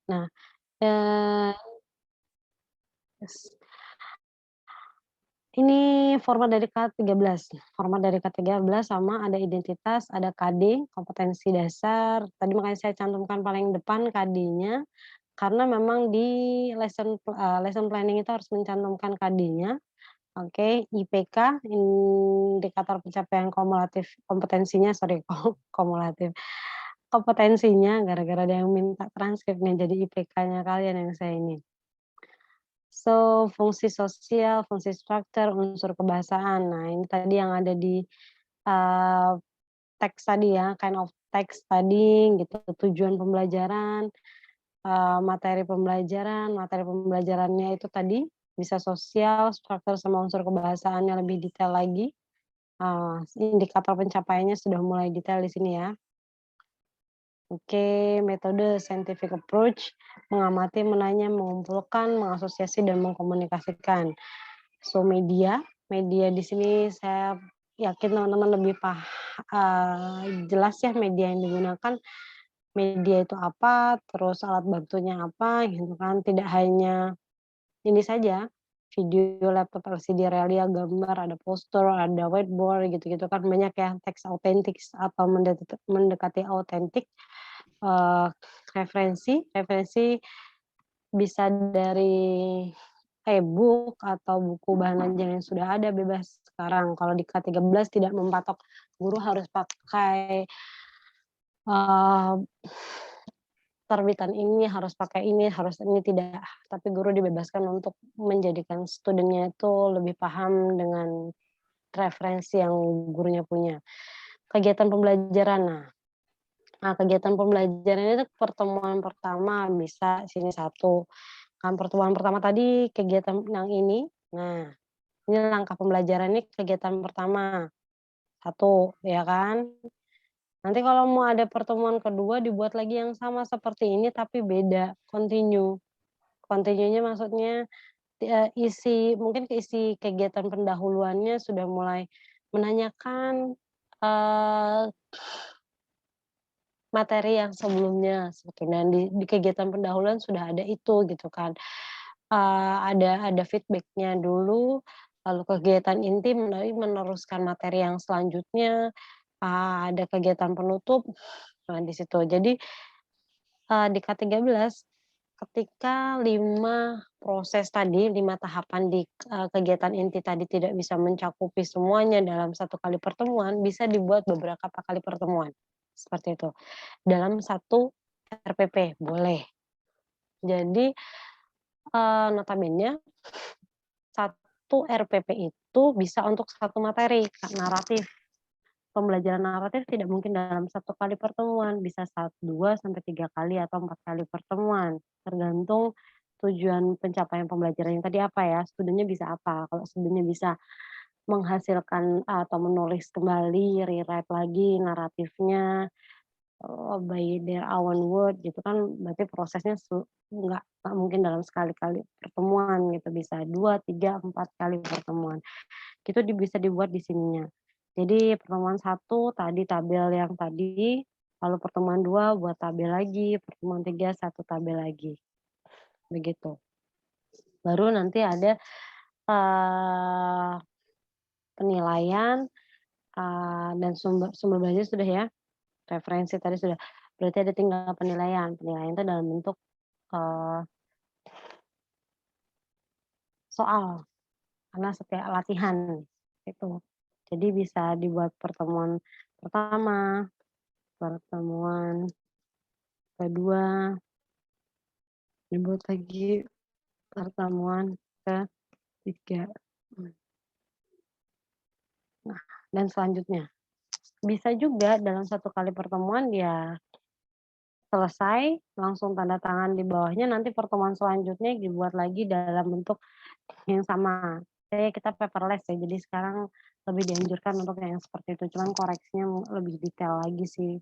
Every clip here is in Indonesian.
Nah, eee, s ini format dari K13 sama ada identitas, ada KD, kompetensi dasar, tadi makanya saya cantumkan paling depan KD-nya, karena memang di lesson planning itu harus mencantumkan KD-nya, oke, IPK, indikator pencapaian kumulatif kompetensinya, sorry, kumulatif, kompetensinya gara-gara ada yang minta transkrip nih, jadi IPK-nya kalian yang saya ini. So, fungsi sosial, fungsi struktur, unsur kebahasaan. Nah, ini tadi yang ada di, eee, teks tadi ya, kind of text tadi gitu, tujuan pembelajaran, materi pembelajarannya itu tadi bisa sosial, struktur, sama unsur kebahasaannya lebih detail lagi. Indikator pencapaiannya sudah mulai detail di sini ya. Oke, metode scientific approach, mengamati, menanya, mengumpulkan, mengasosiasi, dan mengkomunikasikan. So, media di sini saya yakin teman-teman lebih jelas ya media yang digunakan, media itu apa, terus alat bantunya apa, gitu kan. Tidak hanya ini saja, video, laptop, LCD, realia, gambar, ada poster, ada whiteboard, gitu-gitu kan banyak ya, teks autentik atau mendekati autentik, eee, referensi bisa dari e-book atau buku bahan ajar yang sudah ada bebas sekarang. Kalau di K13 tidak mematok guru harus pakai, eee, terbitan ini, harus ini, tidak. Tapi guru dibebaskan untuk menjadikan studennya itu lebih paham dengan referensi yang gurunya punya. Kegiatan pembelajaran, kegiatan pembelajaran itu pertemuan pertama bisa sini satu. Kan pertemuan pertama tadi kegiatan yang ini, nah ini langkah pembelajaran ini kegiatan pertama, satu ya kan. Nanti kalau mau ada pertemuan kedua dibuat lagi yang sama seperti ini tapi beda, continue. Continue-nya maksudnya, mungkin isi kegiatan pendahuluannya sudah mulai menanyakan, eee, materi yang sebelumnya sebetulnya di kegiatan pendahuluan sudah ada itu gitu kan. Ada feedback-nya dulu, lalu kegiatan inti meneruskan materi yang selanjutnya, ada kegiatan penutup, nah di situ. Jadi, di K13 ketika 5 proses tadi, 5 tahapan di, kegiatan inti tadi tidak bisa mencakupi semuanya dalam satu kali pertemuan, bisa dibuat beberapa kali pertemuan, seperti itu. Dalam satu RPP, boleh. Jadi, notabene satu RPP itu bisa untuk satu materi, naratif. Pembelajaran naratif tidak mungkin dalam satu kali pertemuan, bisa 2 sampai 3 kali atau 4 kali pertemuan, tergantung tujuan pencapaian pembelajaran yang tadi apa ya, studennya bisa apa. Kalau studennya bisa menghasilkan atau menulis kembali, rewrite lagi naratifnya, by their own word gitu kan, berarti prosesnya nggak mungkin dalam sekali-kali pertemuan gitu, bisa 2 3 4 kali pertemuan. Itu bisa dibuat di sininya. Jadi pertemuan satu tadi tabel yang tadi, lalu pertemuan 2 buat tabel lagi, pertemuan 3 satu tabel lagi, begitu. Baru nanti ada, eee, penilaian, dan sumber sumber belajar sudah ya, referensi tadi sudah. Berarti ada tinggal penilaian. Penilaian itu dalam bentuk, eee, soal, karena setiap latihan, itu. Jadi bisa dibuat pertemuan pertama, pertemuan kedua, dibuat lagi pertemuan ketiga, nah dan selanjutnya. Bisa juga dalam satu kali pertemuan ya selesai, langsung tanda tangan di bawahnya, nanti pertemuan selanjutnya dibuat lagi dalam bentuk yang sama. Kita paperless ya, jadi sekarang lebih dianjurkan untuk yang seperti itu, cuman koreksinya lebih detail lagi sih,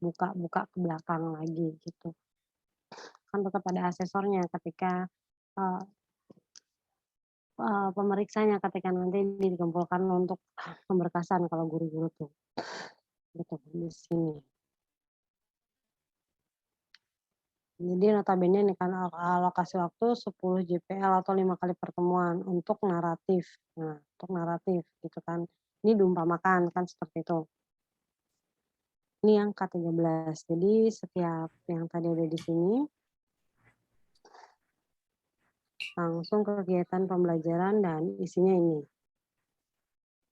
buka-buka ke belakang lagi gitu. Kan tetap ada asesornya ketika, eee pemeriksanya ketika nanti dikumpulkan untuk pemberkasan kalau guru-guru tuh, gitu di sini. Jadi notabene nih kan alokasi waktu 10 JPL atau 5 kali pertemuan untuk naratif. Nah, untuk naratif gitu kan. Ini diumpamakan kan seperti itu. Ini yang K13. Jadi setiap yang tadi ada di sini langsung kegiatan pembelajaran dan isinya ini.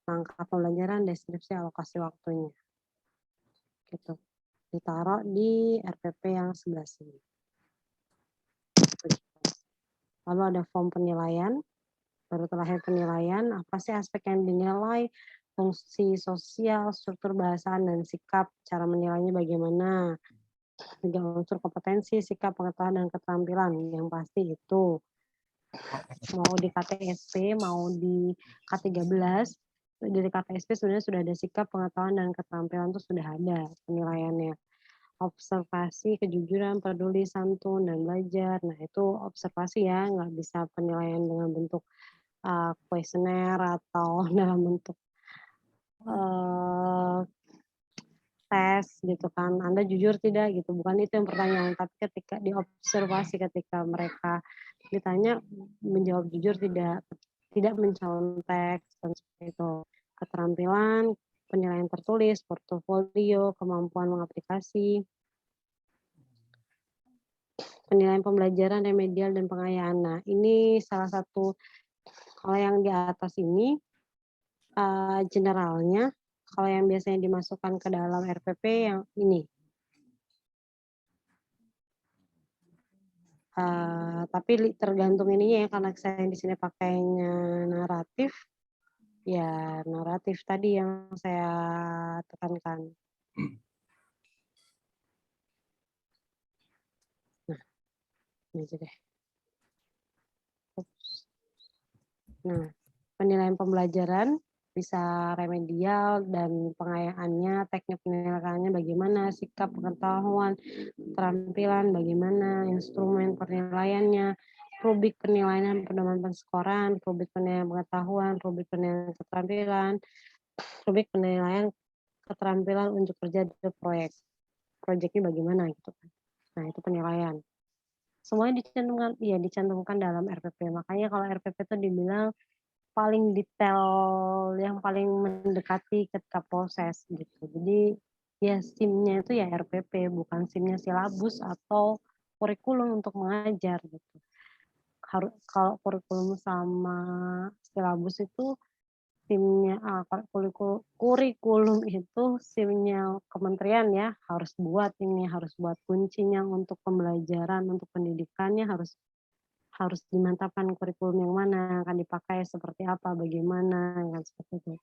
Langkah pembelajaran, deskripsi, alokasi waktunya. Gitu. Ditaruh di RPP yang sebelah sini. Lalu ada form penilaian, baru terakhir penilaian, apa sih aspek yang dinilai, fungsi sosial, struktur bahasaan, dan sikap, cara menilainya bagaimana, 3 unsur kompetensi, sikap, pengetahuan, dan keterampilan, yang pasti itu. Mau di KTSP, mau di K13, di KTSP sebenarnya sudah ada sikap, pengetahuan, dan keterampilan itu sudah ada penilaiannya. Observasi, kejujuran, peduli, santun, dan belajar. Nah, itu observasi ya, nggak bisa penilaian dengan bentuk kuesioner atau dalam bentuk tes gitu kan. Anda jujur tidak gitu, bukan itu yang pertanyaan, tapi ketika diobservasi ketika mereka ditanya menjawab jujur tidak mencontek seperti itu. Keterampilan, penilaian tertulis, portofolio, kemampuan mengaplikasi, penilaian pembelajaran, remedial, dan pengayaan. Nah, ini salah satu, kalau yang di atas ini generalnya, kalau yang biasanya dimasukkan ke dalam RPP yang ini. Tapi tergantung ininya ya, karena saya di sini pakainya naratif, ya naratif tadi yang saya tekankan. Nah, ini aja deh. Nah, penilaian pembelajaran bisa remedial dan pengayaannya, teknik penilaiannya bagaimana, sikap, pengetahuan, keterampilan bagaimana, instrumen penilaiannya, rubrik penilaian pedoman penskoran, rubrik penilaian pengetahuan, rubrik penilaian keterampilan, rubrik penilaian keterampilan untuk kerja di proyek. Proyeknya bagaimana gitu kan. Nah, itu penilaian. Semuanya dicantumkan dalam RPP. Makanya kalau RPP itu dibilang paling detail, yang paling mendekati ketika proses gitu. Jadi ya SIM-nya itu ya RPP, bukan SIM-nya silabus atau kurikulum untuk mengajar gitu. Kalau kurikulum sama silabus itu SIM-nya kurikulum itu SIM-nya kementerian ya, harus buat kuncinya untuk pembelajaran, untuk pendidikannya harus dimantapkan kurikulum yang mana, akan dipakai seperti apa, bagaimana, kan seperti itu.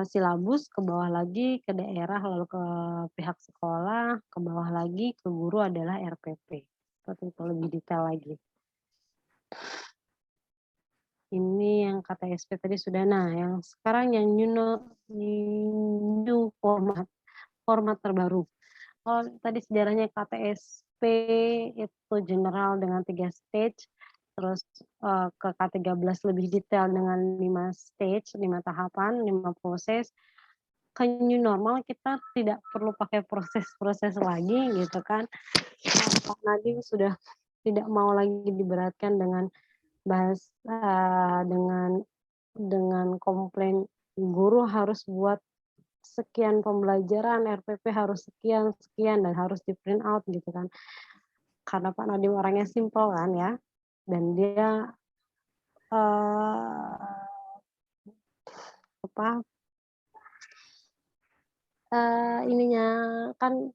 Silabus ke bawah lagi ke daerah, lalu ke pihak sekolah, ke bawah lagi ke guru adalah RPP. Seperti itu, lebih detail lagi. Ini yang KTSP tadi sudah. Nah, yang sekarang yang new format terbaru. Kalau tadi sejarahnya KTSP itu general dengan 3 stage, terus ke K13 lebih detail dengan 5 stage, 5 tahapan, 5 proses. Ke new normal kita tidak perlu pakai proses-proses lagi gitu kan. Pak Nadiem sudah tidak mau lagi diberatkan dengan dengan komplain guru harus buat sekian pembelajaran, RPP harus sekian dan harus di print out gitu kan. Karena Pak Nadiem orangnya simpel kan ya, dan dia ininya kan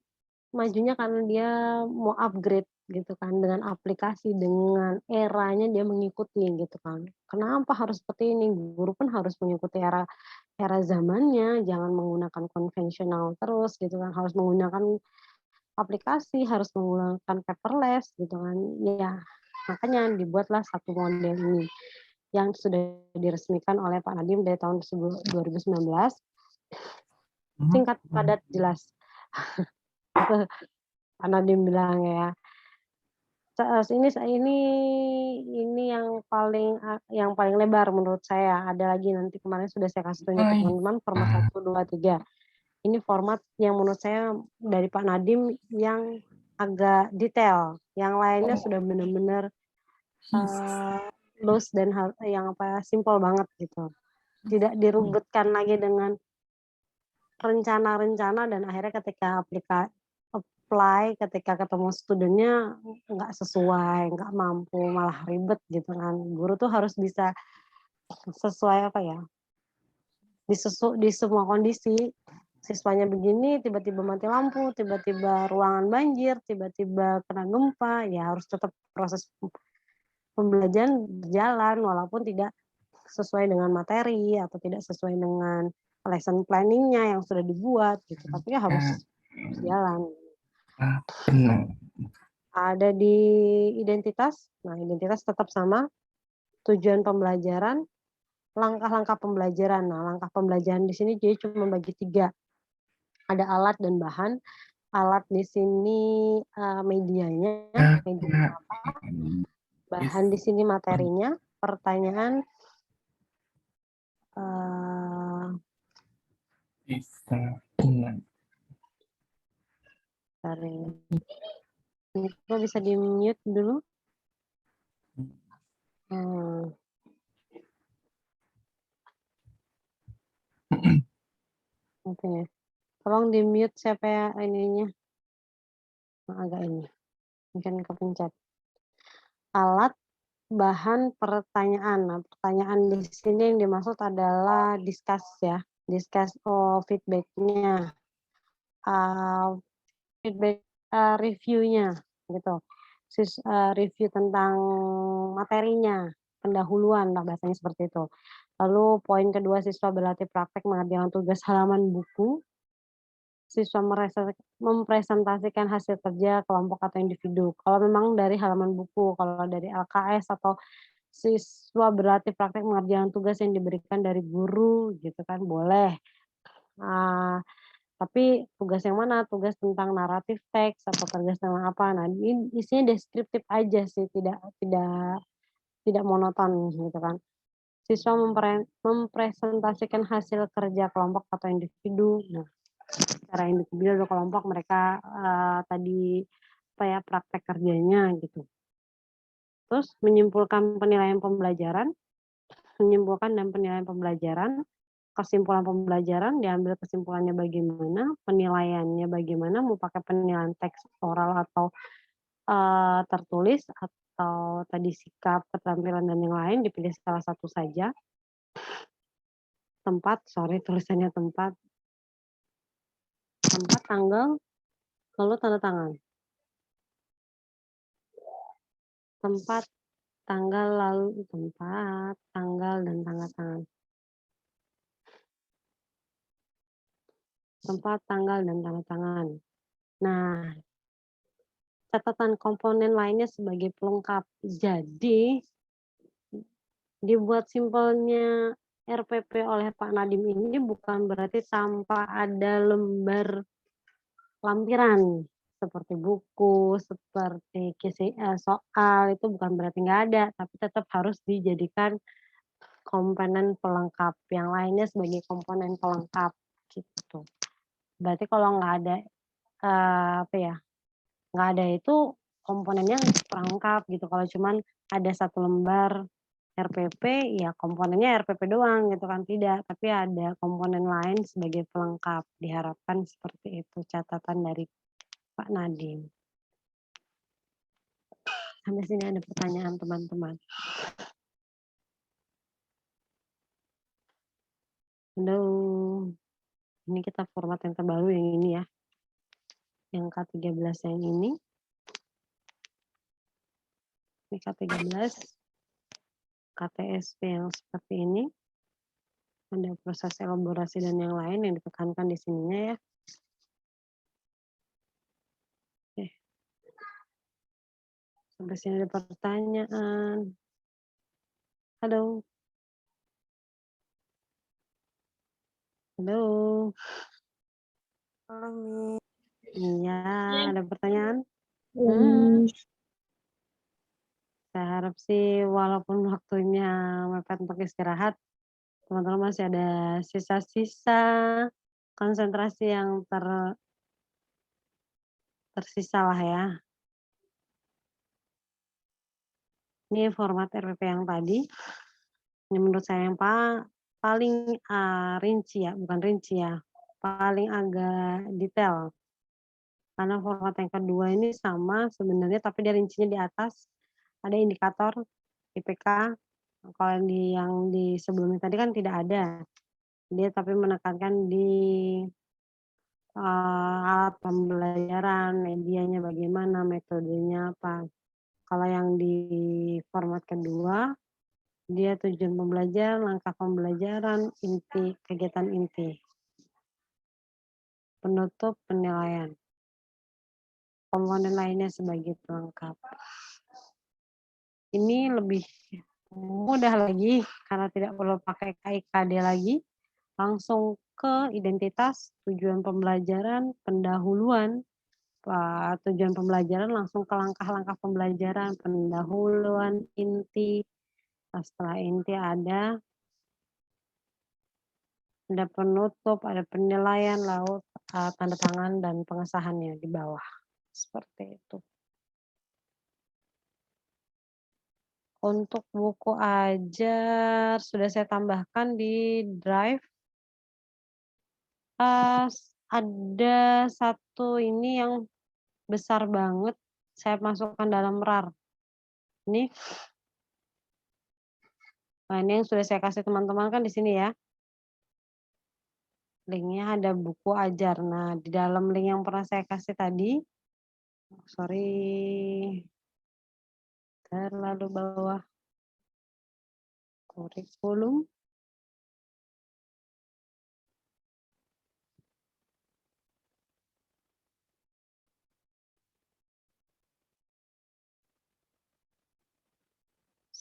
majunya karena dia mau upgrade gitu kan, dengan aplikasi, dengan eranya dia mengikuti gitu kan. Kenapa harus seperti ini? Guru pun harus mengikuti era zamannya, jangan menggunakan konvensional terus gitu kan, harus menggunakan aplikasi, harus menggunakan paperless gitu kan. Ya, makanya dibuatlah satu model ini yang sudah diresmikan oleh Pak Nadiem dari tahun 2019. Singkat, padat, jelas. Pak Nadiem bilang ya. Ini yang paling lebar menurut saya. Ada lagi nanti kemarin sudah saya kasih tunjuk ke teman-teman format 1, 2, 3. Ini format yang menurut saya dari Pak Nadiem yang agak detail, yang lainnya sudah benar-benar loose dan yang simpel banget gitu. Tidak diribetkan lagi dengan rencana-rencana dan akhirnya ketika apply, ketika ketemu studennya nggak sesuai, nggak mampu, malah ribet gitu kan. Guru tuh harus bisa sesuai di semua kondisi. Siswanya begini, tiba-tiba mati lampu, tiba-tiba ruangan banjir, tiba-tiba kena gempa, ya harus tetap proses pembelajaran berjalan walaupun tidak sesuai dengan materi atau tidak sesuai dengan lesson planning-nya yang sudah dibuat gitu, tapi ya harus jalan. Benar. Ada di identitas, nah identitas tetap sama, tujuan pembelajaran, langkah-langkah pembelajaran. Nah, langkah pembelajaran di sini jadi cuma bagi 3. Ada alat dan bahan. Alat di sini medianya, media apa, bahan di sini materinya, pertanyaan dari itu bisa di mute dulu. Oke, tolong di mute siapa ya ininya, agak ini, mungkin kepencet. Alat, bahan, pertanyaan. Nah, pertanyaan di sini yang dimaksud adalah discuss ya, discuss feedback-nya, feedback review-nya gitu. Review tentang materinya, pendahuluan lah bahasanya seperti itu. Lalu poin kedua, siswa berlatih praktek mengerjakan tugas halaman buku. Siswa mempresentasikan hasil kerja kelompok atau individu. Kalau memang dari halaman buku, kalau dari LKS atau siswa berlatih praktek mengerjakan tugas yang diberikan dari guru gitu kan boleh. Tapi tugas yang mana? Tugas tentang naratif teks atau tugas tentang apa? Nah, ini isinya deskriptif aja sih, tidak monoton gitu kan. Siswa mempresentasikan hasil kerja kelompok atau individu. Nah, secara individu atau kelompok mereka tadi praktek kerjanya gitu. Terus menyimpulkan dan penilaian pembelajaran, kesimpulan pembelajaran, diambil kesimpulannya bagaimana, penilaiannya bagaimana, mau pakai penilaian teks oral atau tertulis atau tadi sikap, keterampilan dan yang lain, dipilih salah satu saja. Tulisannya tempat, tanggal, lalu tanda tangan. Tempat, tanggal, dan tanda tangan. Tempat, tanggal, dan tanda tangan. Nah, catatan komponen lainnya sebagai pelengkap. Jadi, dibuat simpelnya RPP oleh Pak Nadiem ini bukan berarti tanpa ada lembar lampiran seperti buku, seperti soal, itu bukan berarti nggak ada, tapi tetap harus dijadikan komponen pelengkap. Yang lainnya sebagai komponen pelengkap gitu. Berarti kalau nggak ada nggak ada itu komponennya kurang lengkap gitu. Kalau cuman ada 1 lembar RPP, ya komponennya RPP doang gitu kan, tidak. Tapi ada komponen lain sebagai pelengkap, diharapkan seperti itu catatan dari Pak Nadiem. Sampai sini ada pertanyaan teman-teman. Halo, ini kita format yang terbaru yang ini ya, yang K13 yang ini K13, KTSP yang seperti ini. Ada proses elaborasi dan yang lain yang ditekankan di sininya ya. Oke. Sampai sini ada pertanyaan. Halo. Halo. Halo, Mi. Iya, ada pertanyaan? Saya harap sih walaupun waktunya mepet untuk istirahat, teman-teman masih ada sisa-sisa konsentrasi yang tersisalah ya. Ini format RPP yang tadi, ini menurut saya yang paling, rinci ya, bukan rinci ya, paling agak detail. Karena format yang kedua ini sama sebenarnya, tapi dia rincinya di atas, ada indikator IPK, kalau yang di sebelumnya tadi kan tidak ada. Dia tapi menekankan di, alat pembelajaran, medianya bagaimana, metodenya apa. Kalau yang di format kedua, dia tujuan pembelajaran, langkah pembelajaran, inti, kegiatan inti. Penutup, penilaian. Komponen lainnya sebagai pelengkap. Ini lebih mudah lagi karena tidak perlu pakai KIKD lagi, langsung ke identitas, tujuan pembelajaran, pendahuluan, tujuan pembelajaran langsung ke langkah-langkah pembelajaran, pendahuluan, inti, setelah inti ada penutup, ada penilaian, lalu tanda tangan dan pengesahannya di bawah, seperti itu. Untuk buku ajar sudah saya tambahkan di Drive. Ada satu ini yang besar banget, saya masukkan dalam RAR. Ini. Nah, ini yang sudah saya kasih teman-teman kan di sini ya. Linknya ada buku ajar. Nah, di dalam link yang pernah saya kasih tadi, sorry, terlalu bawah. Kurikulum.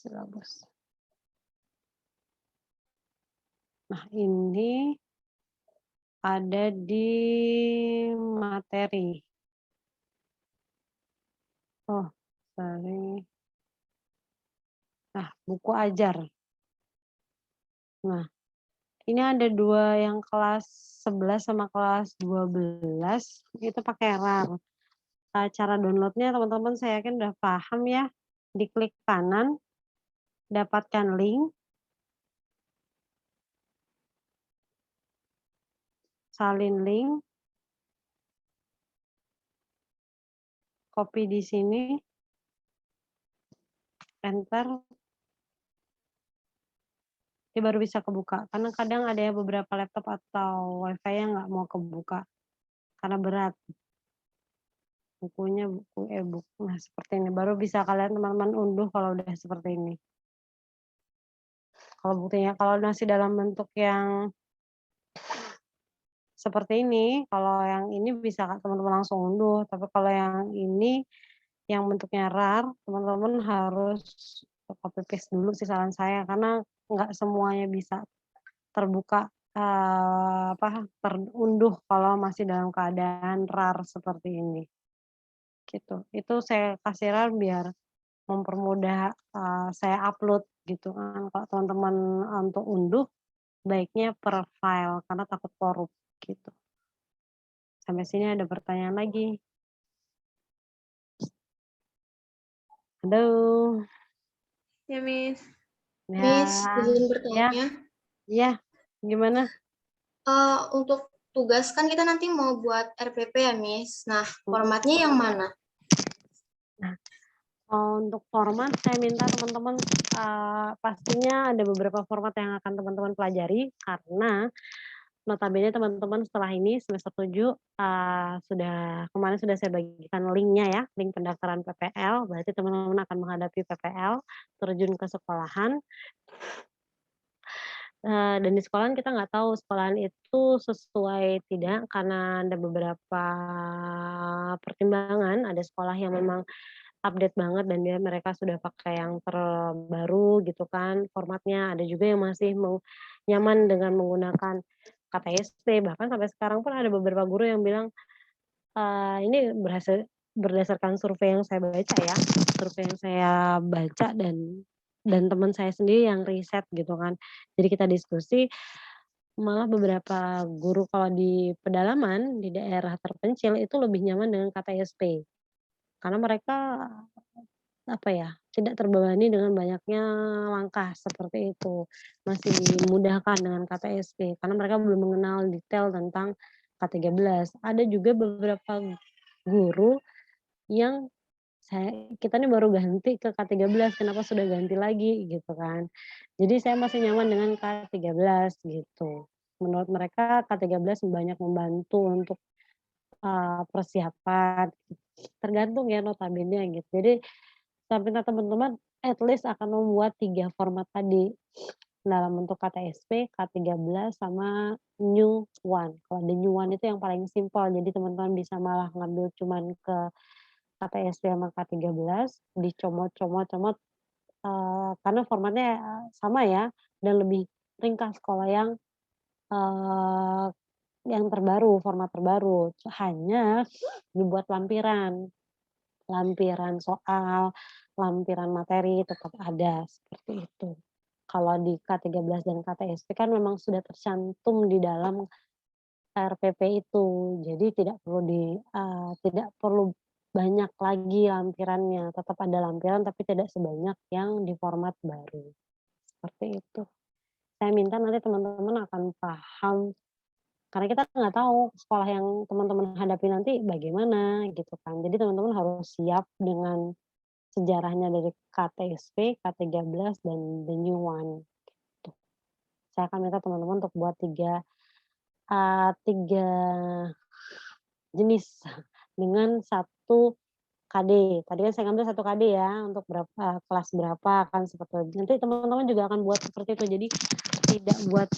Silabus. Nah, ini ada di materi. Oh, sorry. Nah, buku ajar. Nah, ini ada 2 yang kelas 11 sama kelas 12, itu pakai RAR. Cara download-nya teman-teman saya yakin udah paham ya. Diklik kanan, dapatkan link. Salin link. Copy di sini. Enter. Dia baru bisa kebuka. Karena kadang ada ya beberapa laptop atau WiFi yang nggak mau kebuka. Karena berat. Bukunya buku e-book. Nah, seperti ini. Baru bisa kalian teman-teman unduh kalau udah seperti ini. Kalau buktinya, kalau masih dalam bentuk yang seperti ini, kalau yang ini bisa teman-teman langsung unduh. Tapi kalau yang ini, yang bentuknya RAR, teman-teman harus copy paste dulu sih saran saya. Karena nggak semuanya bisa terbuka, terunduh kalau masih dalam keadaan RAR seperti ini. Gitu. Itu saya kasih RAR biar mempermudah, saya upload gitu kan. Kalau teman-teman untuk unduh, baiknya per file karena takut korup gitu. Sampai sini ada pertanyaan lagi? Halo? Ya, Miss. Ya. Miss, izin bertanya. Iya, gimana? Untuk tugas kan kita nanti mau buat RPP ya, Miss. Nah, formatnya yang mana? Nah, untuk format saya minta teman-teman, pastinya ada beberapa format yang akan teman-teman pelajari karena notabene teman-teman setelah ini semester 7, kemarin sudah saya bagikan linknya ya, link pendaftaran PPL, berarti teman-teman akan menghadapi PPL, terjun ke sekolahan. Dan di sekolahan kita nggak tahu sekolahan itu sesuai tidak, karena ada beberapa pertimbangan, ada sekolah yang memang update banget dan mereka sudah pakai yang terbaru gitu kan formatnya, ada juga yang masih nyaman dengan menggunakan KTSP, bahkan sampai sekarang pun ada beberapa guru yang bilang, ini berdasarkan survei yang saya baca ya, survei yang saya baca dan teman saya sendiri yang riset gitu kan. Jadi kita diskusi, Malah beberapa guru kalau di pedalaman, di daerah terpencil itu lebih nyaman dengan KTSP. Karena mereka, apa ya, tidak terbebani dengan banyaknya langkah seperti itu. Masih dimudahkan dengan KTSP karena mereka belum mengenal detail tentang K13. Ada juga beberapa guru yang kita nih baru ganti ke K13, kenapa sudah ganti lagi gitu kan. Jadi saya masih nyaman dengan K13 gitu. Menurut mereka K13 banyak membantu untuk, persiapan, tergantung ya notabene gitu. Jadi saya minta teman-teman at least akan membuat 3 format tadi, dalam bentuk KTSP, K13, sama New One. Kalau the New One itu yang paling simpel, jadi teman-teman bisa malah ngambil cuman ke KTSP sama K13, dicomot-comot-comot, karena formatnya, sama ya, dan lebih ringkas kalau eee, yang terbaru, format terbaru. Hanya dibuat lampiran, lampiran soal, lampiran materi tetap ada, seperti itu. Kalau di K13 dan KTSP kan memang sudah tercantum di dalam RPP itu, jadi tidak perlu banyak lagi lampirannya, tetap ada lampiran tapi tidak sebanyak yang di format baru, seperti itu. Saya minta nanti teman-teman akan paham, karena kita nggak tahu sekolah yang teman-teman hadapi nanti bagaimana gitu kan. Jadi teman-teman harus siap dengan sejarahnya dari KTSP, K13, dan the new one, gitu. Saya akan minta teman-teman untuk buat 3 jenis dengan 1 KD. Tadi kan saya ngambil 1 KD ya, untuk kelas berapa kan seperti itu. Nanti teman-teman juga akan buat seperti itu. Jadi tidak buat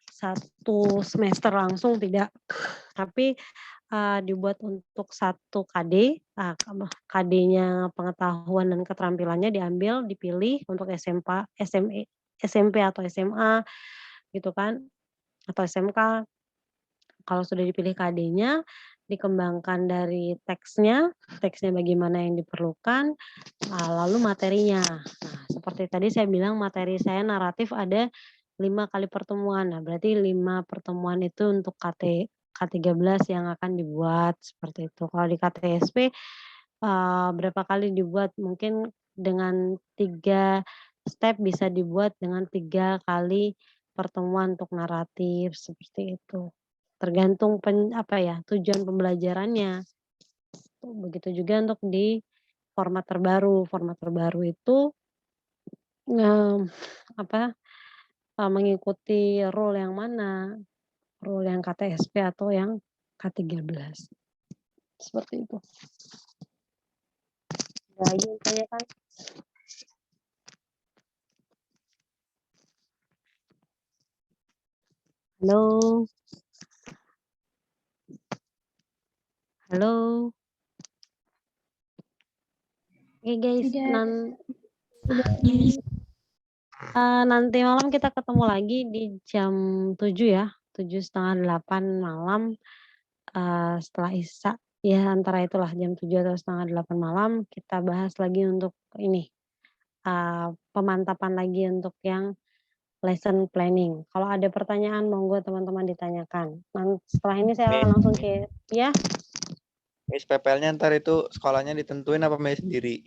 1 semester langsung, tidak. Tapi, dibuat untuk 1 KD, KD-nya pengetahuan dan keterampilannya diambil, dipilih untuk SMP atau SMA gitu kan, atau SMK. Kalau sudah dipilih KD-nya, dikembangkan dari teksnya bagaimana yang diperlukan, lalu materinya. Nah, seperti tadi saya bilang materi saya naratif ada 5 kali pertemuan. Nah, berarti 5 pertemuan itu untuk K13 yang akan dibuat, seperti itu. Kalau di KTSP, berapa kali dibuat, mungkin dengan 3 step bisa dibuat dengan 3 kali pertemuan untuk naratif, seperti itu. Tergantung apa ya, tujuan pembelajarannya. Begitu juga untuk di format terbaru. Format terbaru itu, eee, apa, mengikuti rule yang mana, rule yang KTSP atau yang K13, seperti itu. Ada lagi yang ditanyakan? Halo? Halo? Oke guys, nanti malam kita ketemu lagi di jam 7 ya, 7:30, 8 malam, setelah Isya, ya antara itulah jam 7 atau 7:30 malam kita bahas lagi untuk ini, pemantapan lagi untuk yang lesson planning. Kalau ada pertanyaan monggo teman-teman ditanyakan. Setelah ini saya langsung ke ya? Miss PPL-nya ntar itu sekolahnya ditentuin apa milih sendiri?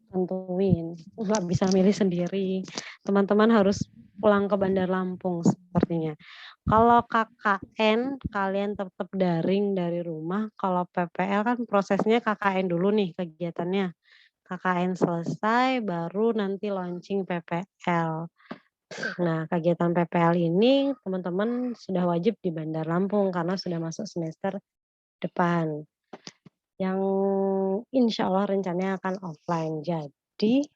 Tentuin, nggak bisa milih sendiri. Teman-teman harus pulang ke Bandar Lampung sepertinya. Kalau KKN kalian tetap daring dari rumah, kalau PPL kan prosesnya KKN dulu nih kegiatannya. KKN selesai baru nanti launching PPL. Nah, kegiatan PPL ini teman-teman sudah wajib di Bandar Lampung karena sudah masuk semester depan. Yang insya Allah rencananya akan offline. Jadi,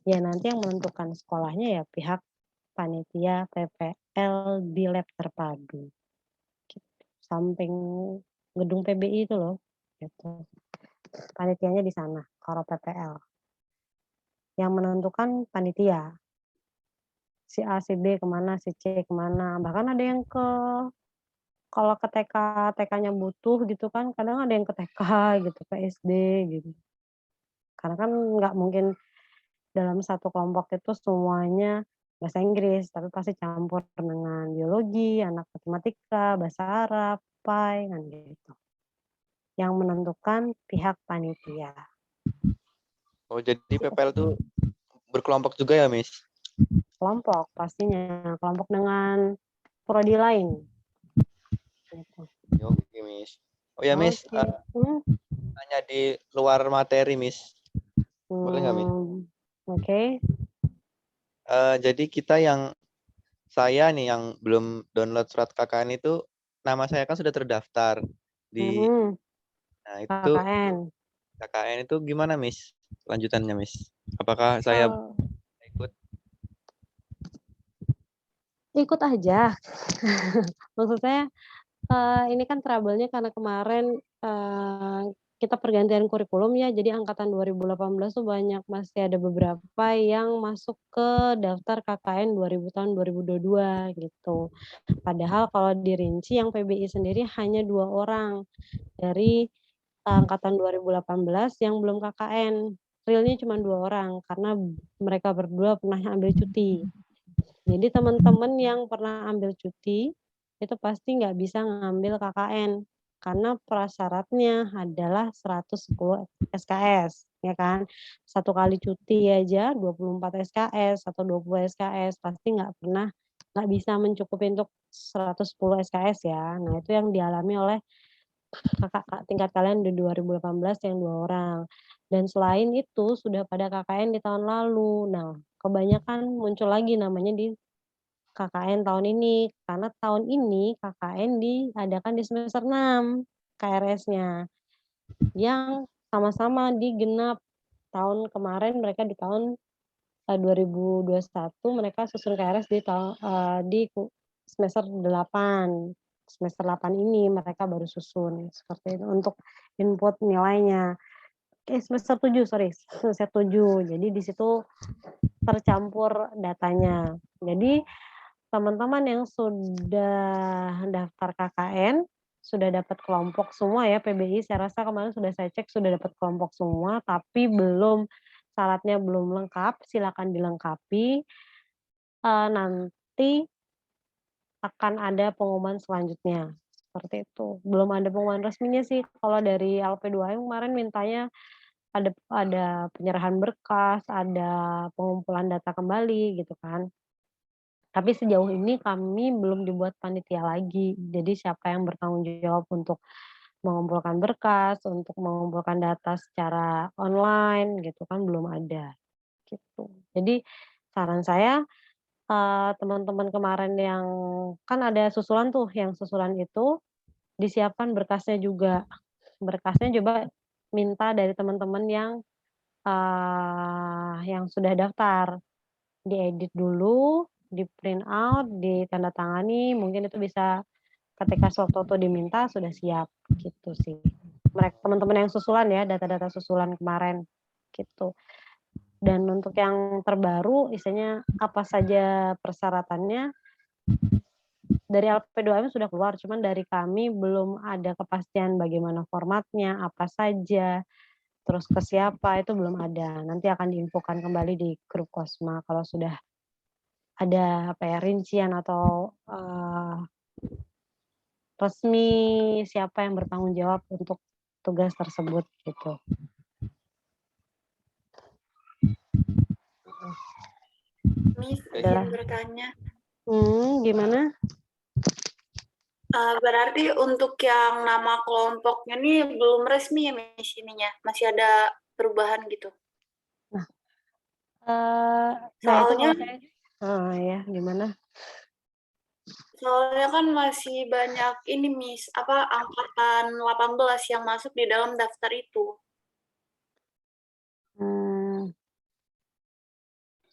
ya nanti yang menentukan sekolahnya ya pihak panitia PPL di lab terpadu. Gitu. Samping gedung PBI itu loh. Gitu. Panitianya di sana, kalau PPL. Yang menentukan panitia. Si A, si B kemana, si C kemana. Bahkan ada yang kalau ke TK, TK-nya butuh gitu kan, kadang ada yang ke TK gitu, ke SD gitu. Karena kan nggak mungkin dalam satu kelompok itu semuanya bahasa Inggris, tapi pasti campur dengan biologi, anak matematika, bahasa Arab, PAI, kan gitu. Yang menentukan pihak panitia. Oh, jadi PPL tuh berkelompok juga ya, Miss? Kelompok pastinya, kelompok dengan prodi lain. Gitu. Oke, Miss. Oh ya, Miss, Oke. tanya di luar materi, Miss. Boleh nggak, Miss? Oke. Jadi saya nih yang belum download surat KKN itu, nama saya kan sudah terdaftar di, nah itu KKN. KKN itu gimana, Miss? Lanjutannya, Miss. Apakah saya ikut? Ikut aja. Maksud saya ini kan trouble-nya karena kemarin kita pergantian kurikulum ya, jadi angkatan 2018 tuh masih ada beberapa yang masuk ke daftar KKN 2000 tahun 2022 gitu. Padahal kalau dirinci yang PBI sendiri hanya 2 orang dari angkatan 2018 yang belum KKN. Realnya cuma 2 orang karena mereka berdua pernah ambil cuti. Jadi teman-teman yang pernah ambil cuti itu pasti nggak bisa ngambil KKN karena prasyaratnya adalah 110 SKS, ya kan. 1 kali cuti aja 24 SKS atau 20 SKS pasti nggak bisa mencukupi untuk 110 SKS ya. Nah, itu yang dialami oleh kakak tingkat kalian di 2018 yang 2 orang. Dan selain itu sudah pada KKN di tahun lalu. Nah, kebanyakan muncul lagi namanya di KKN tahun ini, karena tahun ini KKN diadakan di semester 6 KRS-nya, yang sama-sama di genap. Tahun kemarin mereka di tahun 2021 mereka susun KRS di semester 8. Semester 8 ini mereka baru susun, seperti itu untuk input nilainya. Semester 7, sorry, semester 7. Jadi di situ tercampur datanya. Jadi teman-teman yang sudah daftar KKN, sudah dapat kelompok semua ya PBI, saya rasa kemarin sudah saya cek sudah dapat kelompok semua, tapi syaratnya belum lengkap, silakan dilengkapi, nanti akan ada pengumuman selanjutnya, seperti itu. Belum ada pengumuman resminya sih, kalau dari LP2M kemarin mintanya ada penyerahan berkas, ada pengumpulan data kembali gitu kan. Tapi sejauh ini kami belum dibuat panitia lagi. Jadi siapa yang bertanggung jawab untuk mengumpulkan berkas, untuk mengumpulkan data secara online gitu kan belum ada, gitu. Jadi saran saya, teman-teman kemarin yang kan ada susulan tuh, yang susulan itu disiapkan berkasnya juga. Berkasnya coba minta dari teman-teman yang sudah daftar. Diedit dulu, di-print out, ditandatangani, mungkin itu bisa ketika sewaktu-waktu diminta sudah siap, gitu sih. Teman-teman yang susulan ya, data-data susulan kemarin, gitu. Dan untuk yang terbaru, isinya apa saja persyaratannya, dari LP2M sudah keluar, cuman dari kami belum ada kepastian bagaimana formatnya, apa saja, terus ke siapa, itu belum ada. Nanti akan diinfokan kembali di grup Kosma kalau sudah ada rincian atau resmi siapa yang bertanggung jawab untuk tugas tersebut gitu. Miss, Adalah. izin bertanya. Gimana? Berarti untuk yang nama kelompoknya nih belum resmi ya Miss ininya, masih ada perubahan gitu. Nah itu Soalnya kalau saya, ya gimana? Soalnya kan masih banyak ini Miss, angkatan 18 yang masuk di dalam daftar itu.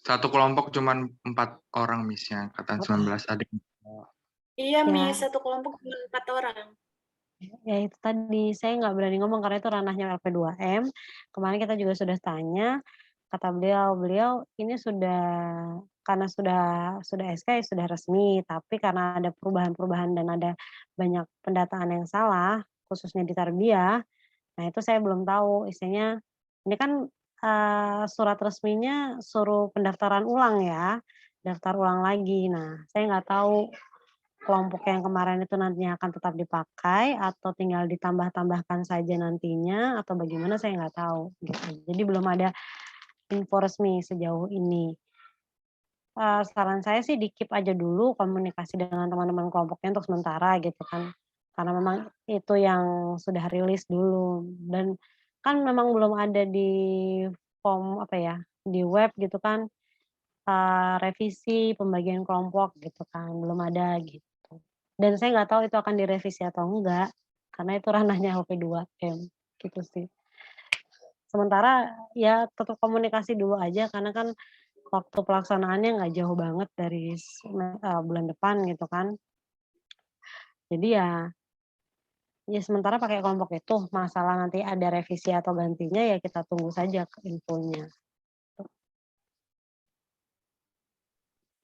Satu kelompok cuma 4 orang, Miss, yang angkatan 19 ada. Iya Ya. Miss, satu kelompok cuma 4 orang. Ya itu tadi, saya nggak berani ngomong karena itu ranahnya LP2M. Kemarin kita juga sudah tanya, kata beliau ini karena sudah SK ya sudah resmi, tapi karena ada perubahan-perubahan dan ada banyak pendataan yang salah, khususnya di Tarbiyah, nah itu saya belum tahu isinya. Ini kan surat resminya suruh pendaftaran ulang ya. daftar ulang lagi. Nah, saya nggak tahu kelompok yang kemarin itu nantinya akan tetap dipakai atau tinggal ditambah-tambahkan saja nantinya atau bagaimana saya nggak tahu gitu. Jadi belum ada info resmi sejauh ini. Saran saya sih di-keep aja dulu komunikasi dengan teman-teman kelompoknya untuk sementara gitu kan. Karena memang itu yang sudah rilis dulu dan kan memang belum ada di form apa ya, di web gitu kan, revisi pembagian kelompok gitu kan, belum ada gitu. Dan saya nggak tahu itu akan direvisi atau enggak, karena itu ranahnya HP2M, gitu sih. Sementara ya tetap komunikasi dulu aja karena kan waktu pelaksanaannya nggak jauh banget dari bulan depan gitu kan. Jadi ya sementara pakai kelompok itu, masalah nanti ada revisi atau gantinya ya kita tunggu saja infonya.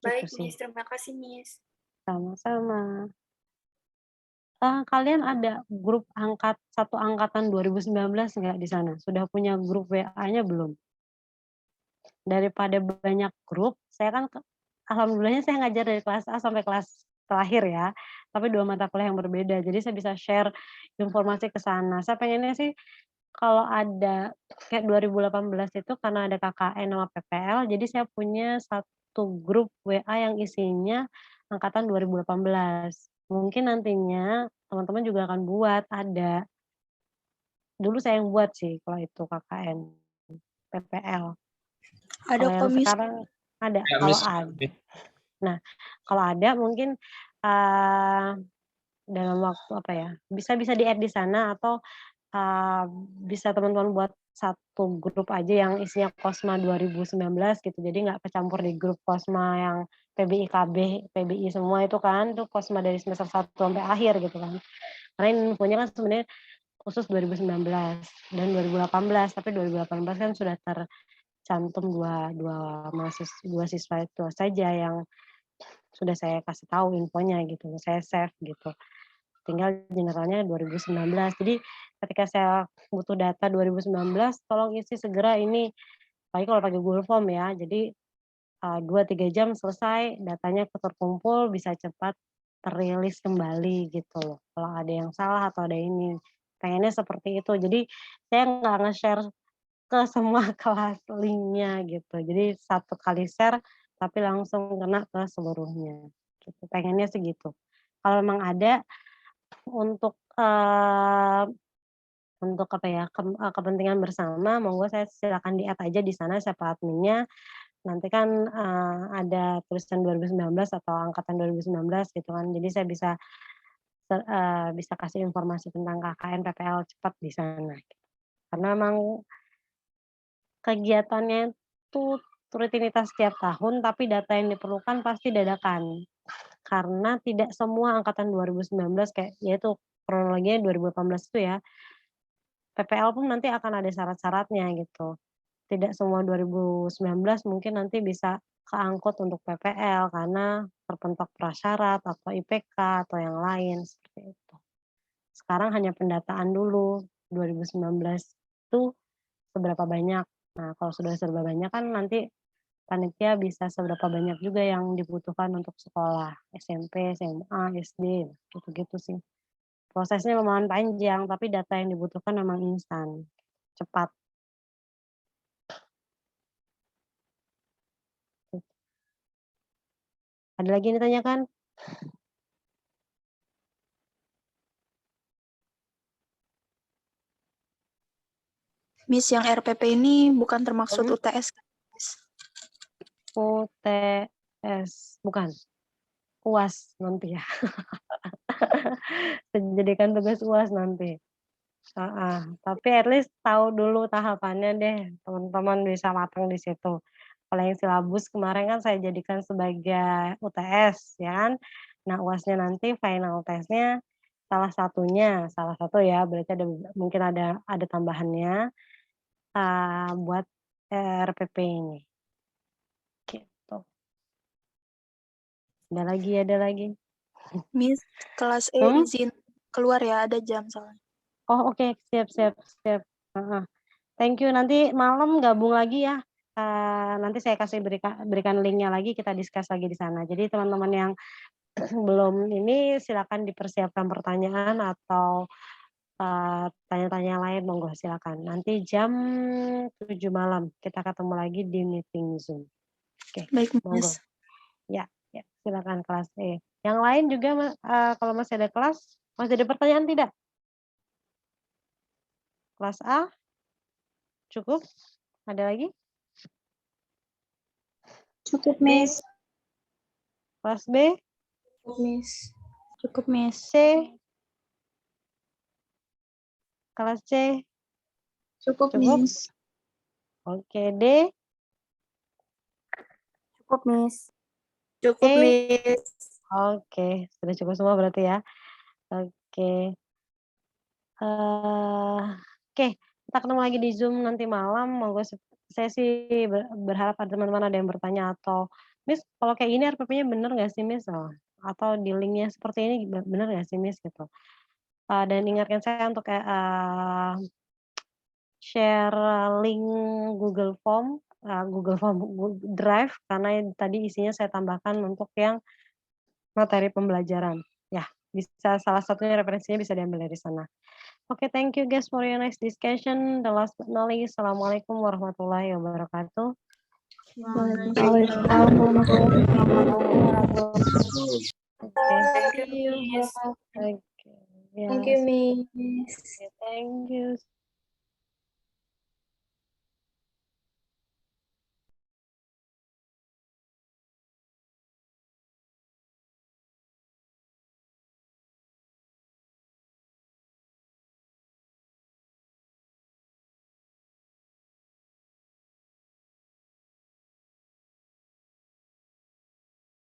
Gitu Baik, sih. Miss. Terima kasih, Miss. Sama-sama. Kalian ada grup satu angkatan 2019 nggak di sana? Sudah punya grup WA-nya belum? Daripada banyak grup, saya kan alhamdulillahnya saya ngajar dari kelas A sampai kelas terakhir ya, tapi 2 mata kuliah yang berbeda. Jadi saya bisa share informasi ke sana. Saya pengennya sih kalau ada kayak 2018 itu karena ada KKN sama PPL, jadi saya punya satu grup WA yang isinya angkatan 2018. Mungkin nantinya teman-teman juga akan buat, ada. Dulu saya yang buat sih kalau itu KKN, PPL. Ada Kalau yang kok, Miss. sekarang ada, Ya, kalau Miss. ada. Nah, kalau ada mungkin, eee, dalam waktu apa ya, bisa bisa di-add di sana atau bisa teman-teman buat satu grup aja yang isinya Kosma 2019 gitu, jadi nggak kecampur di grup Kosma yang PBI, KB, PBI semua itu kan, itu Kosma dari semester 1 sampai akhir gitu kan. Karena infonya kan sebenarnya khusus 2019 dan 2018, tapi 2018 kan sudah tercantum dua siswa itu saja yang sudah saya kasih tahu infonya gitu, saya save gitu. Tinggal generalnya 2019. Jadi ketika saya butuh data 2019, tolong isi segera ini, apalagi kalau pakai Google Form ya. Jadi, 2, 3 jam selesai, datanya terkumpul, bisa cepat terilis kembali gitu loh. Kalau ada yang salah atau ada ini, pengennya seperti itu. Jadi saya nggak nge-share ke semua kelas link-nya gitu. Jadi satu kali share, tapi langsung kena ke seluruhnya, gitu. Pengennya sih gitu. Kalau memang ada untuk apa ya, kepentingan bersama monggo saya silakan di-add aja di sana siapa adminnya, nanti kan, ada tulisan 2019 atau angkatan 2019 gitu kan, jadi saya bisa kasih informasi tentang KKN PPL cepat di sana. Karena memang kegiatannya itu rutinitas setiap tahun, tapi data yang diperlukan pasti dadakan. Karena tidak semua angkatan 2019 kayak yaitu kronologinya 2018 itu ya, PPL pun nanti akan ada syarat-syaratnya gitu. Tidak semua 2019 mungkin nanti bisa keangkut untuk PPL karena terpentok prasyarat atau IPK atau yang lain seperti itu. Sekarang hanya pendataan dulu 2019 itu seberapa banyak. Nah, kalau sudah seberapa banyak kan nanti panitia bisa seberapa banyak juga yang dibutuhkan untuk sekolah SMP, SMA, SD, gitu-gitu sih. Prosesnya lumayan panjang, tapi data yang dibutuhkan memang instan, cepat. Ada lagi yang ditanyakan? Miss, yang RPP ini bukan termaksud UTS kan, Miss? UTS, bukan. UAS nanti ya. Dijadikan tugas UAS nanti. Tapi at least tahu dulu tahapannya deh, teman-teman bisa matang di situ. Kalau yang silabus kemarin kan saya jadikan sebagai UTS ya kan. Nah UAS-nya nanti final test-nya salah satu ya berarti mungkin ada tambahannya, buat RPP ini, gitu. Ada lagi. Miss, kelas E izin keluar ya, ada jam soalnya. Oh oke, siap. Heeh. Thank you, nanti malam gabung lagi ya, nanti saya kasih berikan linknya lagi, kita discuss lagi di sana. Jadi teman-teman yang belum ini silakan dipersiapkan pertanyaan atau tanya-tanya lain, monggo silakan. Nanti jam 7 malam kita ketemu lagi di meeting Zoom. Oke, Baik, monggo. Miss. Ya, silakan kelas E. Yang lain juga kalau masih ada kelas, masih ada pertanyaan tidak? Kelas A? Cukup? Ada lagi? Cukup, B? Miss. Kelas B? Miss. Cukup, Miss. C? Kelas C? Cukup, Cukup? Miss. Oke, D? Cukup, Miss. Cukup, E? Miss. Oke, sudah cukup semua berarti ya. Oke. Oke, kita ketemu lagi di Zoom nanti malam. Monggo saya sih berharap ada teman-teman ada yang bertanya atau, Miss, kalau kayak ini RPP-nya bener nggak sih, Miss? Atau di link-nya seperti ini bener nggak sih, Miss? Gitu. Dan ingatkan saya untuk share link Google Form, Google Drive, karena tadi isinya saya tambahkan untuk yang materi pembelajaran. Ya, bisa salah satunya referensinya bisa diambil dari sana. Oke, thank you guys for your next discussion. The last but not least, Assalamualaikum warahmatullahi wabarakatuh. Waalaikumsalam warahmatullahi wabarakatuh. Okay. Thank you. Okay. Thank you, Miss. Thank you.